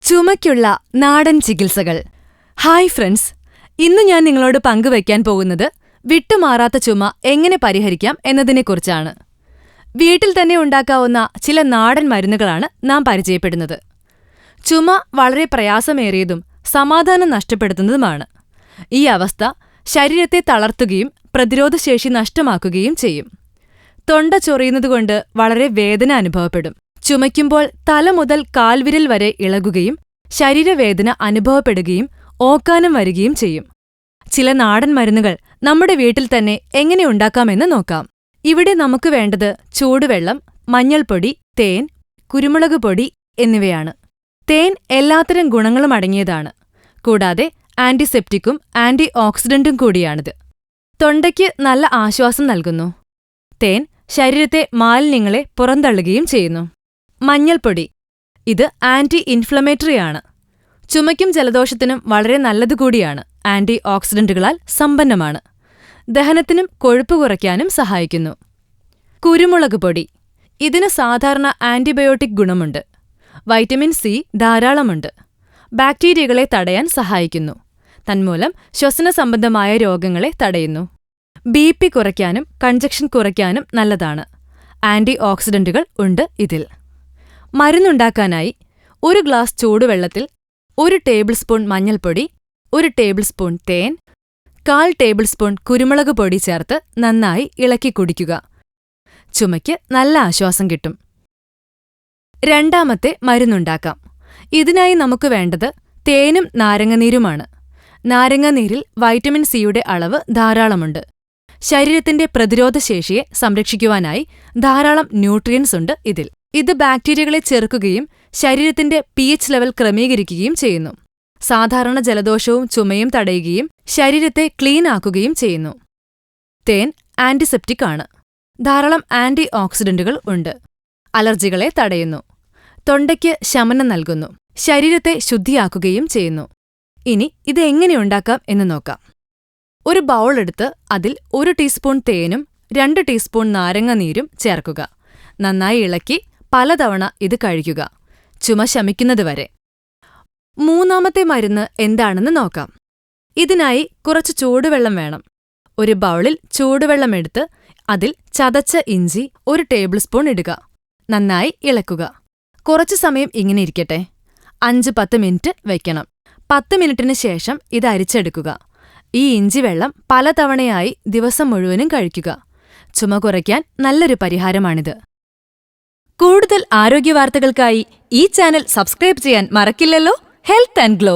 ചുമയ്ക്കുള്ള നാടൻ ചികിത്സകൾ. Hi friends, ഇന്ന് ഞാൻ നിങ്ങളോട് പങ്കുവയ്ക്കാൻ പോകുന്നത് വിട്ടുമാറാത്ത ചുമ എങ്ങനെ പരിഹരിക്കാം എന്നതിനെക്കുറിച്ചാണ്. വീട്ടിൽ തന്നെ ഉണ്ടാക്കാവുന്ന ചില നാടൻ മരുന്നുകളാണ് നാം പരിചയപ്പെടുന്നത്. ചുമ വളരെ പ്രയാസമേറിയതും സമാധാനം നഷ്ടപ്പെടുത്തുന്നതുമാണ്. ഈ അവസ്ഥ ശരീരത്തെ തളർത്തുകയും പ്രതിരോധശേഷി നഷ്ടമാക്കുകയും ചെയ്യും. തൊണ്ട ചൊറിയുന്നതുകൊണ്ട് വളരെ വേദന അനുഭവപ്പെടും. ചുമയ്ക്കുമ്പോൾ തല മുതൽ കാൽവിരൽ വരെ ഇളകുകയും ശരീരവേദന അനുഭവപ്പെടുകയും ഓക്കാനം വരികയും ചെയ്യും. ചില നാടൻ മരുന്നുകൾ നമ്മുടെ വീട്ടിൽ തന്നെ എങ്ങനെ ഉണ്ടാക്കാമെന്ന് നോക്കാം. ഇവിടെ നമുക്ക് വേണ്ടത് ചൂടുവെള്ളം, മഞ്ഞൾപ്പൊടി, തേൻ, കുരുമുളക് പൊടി എന്നിവയാണ്. തേൻ എല്ലാത്തരം ഗുണങ്ങളും അടങ്ങിയതാണ്. കൂടാതെ ആന്റിസെപ്റ്റിക്കും ആന്റി ഓക്സിഡന്റും കൂടിയാണിത്. തൊണ്ടയ്ക്ക് നല്ല ആശ്വാസം നൽകുന്നു. തേൻ ശരീരത്തെ മാലിന്യങ്ങളെ പുറന്തള്ളുകയും ചെയ്യുന്നു. മഞ്ഞൾപ്പൊടി ഇത് ആന്റി ഇൻഫ്ലമേറ്ററിയാണ്. ചുമയ്ക്കും ജലദോഷത്തിനും വളരെ നല്ലതുകൂടിയാണ്. ആന്റി ഓക്സിഡന്റുകളാൽ സമ്പന്നമാണ്. ദഹനത്തിനും കൊഴുപ്പ് കുറയ്ക്കാനും സഹായിക്കുന്നു. കുരുമുളക് പൊടി ഇതിന് സാധാരണ ആന്റിബയോട്ടിക് ഗുണമുണ്ട്. വൈറ്റമിൻ സി ധാരാളമുണ്ട്. ബാക്ടീരിയകളെ തടയാൻ സഹായിക്കുന്നു. തന്മൂലം ശ്വസന സംബന്ധമായ രോഗങ്ങളെ തടയുന്നു. ബി.പി കുറയ്ക്കാനും കൺജക്ഷൻ കുറയ്ക്കാനും നല്ലതാണ്. ആന്റി ഓക്സിഡന്റുകൾ ഉണ്ട് ഇതിൽ. മരുന്നുണ്ടാക്കാനായി 1 ഗ്ലാസ് ചൂടുവെള്ളത്തിൽ 1 ടേബിൾ സ്പൂൺ മഞ്ഞൾപ്പൊടി, 1 ടേബിൾ സ്പൂൺ തേൻ, 1/4 ടേബിൾ സ്പൂൺ കുരുമുളക് പൊടി ചേർത്ത് നന്നായി ഇളക്കി കുടിക്കുക. ചുമയ്ക്ക് നല്ല ആശ്വാസം കിട്ടും. രണ്ടാമത്തെ മരുന്നുണ്ടാക്കാം. ഇതിനായി നമുക്ക് വേണ്ടത് തേനും നാരങ്ങനീരുമാണ്. നാരങ്ങനീരിൽ വൈറ്റമിൻ സിയുടെ അളവ് ധാരാളമുണ്ട്. ശരീരത്തിന്റെ പ്രതിരോധശേഷിയെ സംരക്ഷിക്കുവാനായി ധാരാളം ന്യൂട്രിയൻസ് ഉണ്ട് ഇതിൽ. ഇത് ബാക്ടീരിയകളെ ചെറുക്കുകയും ശരീരത്തിന്റെ pH ലെവൽ ക്രമീകരിക്കുകയും ചെയ്യുന്നു. സാധാരണ ജലദോഷവും ചുമയും തടയുകയും ശരീരത്തെ ക്ലീൻ ആക്കുകയും ചെയ്യുന്നു. തേൻ ആന്റിസെപ്റ്റിക് ആണ്. ധാരാളം ആന്റി ഓക്സിഡന്റുകൾ ഉണ്ട്. അലർജികളെ തടയുന്നു. തൊണ്ടയ്ക്ക് ശമനം നൽകുന്നു. ശരീരത്തെ ശുദ്ധിയാക്കുകയും ചെയ്യുന്നു. ഇനി ഇത് എങ്ങനെയുണ്ടാക്കാം എന്ന് നോക്കാം. ഒരു ബൗൾ എടുത്ത് അതിൽ 1 ടീസ്പൂൺ തേനും 2 ടീസ്പൂൺ നാരങ്ങനീരും ചേർക്കുക. നന്നായി ഇളക്കി പലതവണ ഇത് കഴിക്കുക, ചുമ ശമിക്കുന്നതുവരെ. മൂന്നാമത്തെ മരുന്ന് എന്താണെന്ന് നോക്കാം. ഇതിനായി കുറച്ച് ചൂടുവെള്ളം വേണം. ഒരു ബൗളിൽ ചൂടുവെള്ളമെടുത്ത് അതിൽ ചതച്ച ഇഞ്ചി 1 ടേബിൾ സ്പൂൺ ഇടുക. നന്നായി ഇളക്കുക. കുറച്ചു സമയം ഇങ്ങനെ ഇരിക്കട്ടെ. 5-10 മിനിറ്റ് വയ്ക്കണം. 10 മിനിറ്റിന് ശേഷം ഇത് അരിച്ചെടുക്കുക. ഈ ഇഞ്ചിവെള്ളം പലതവണയായി ദിവസം മുഴുവനും കഴിക്കുക. ചുമ കുറയ്ക്കാൻ നല്ലൊരു പരിഹാരമാണിത്. കൂടുതൽ ആരോഗ്യവാർത്തകൾക്കായി ഈ ചാനൽ സബ്സ്ക്രൈബ് ചെയ്യാൻ മറക്കില്ലല്ലോ. Health and glow.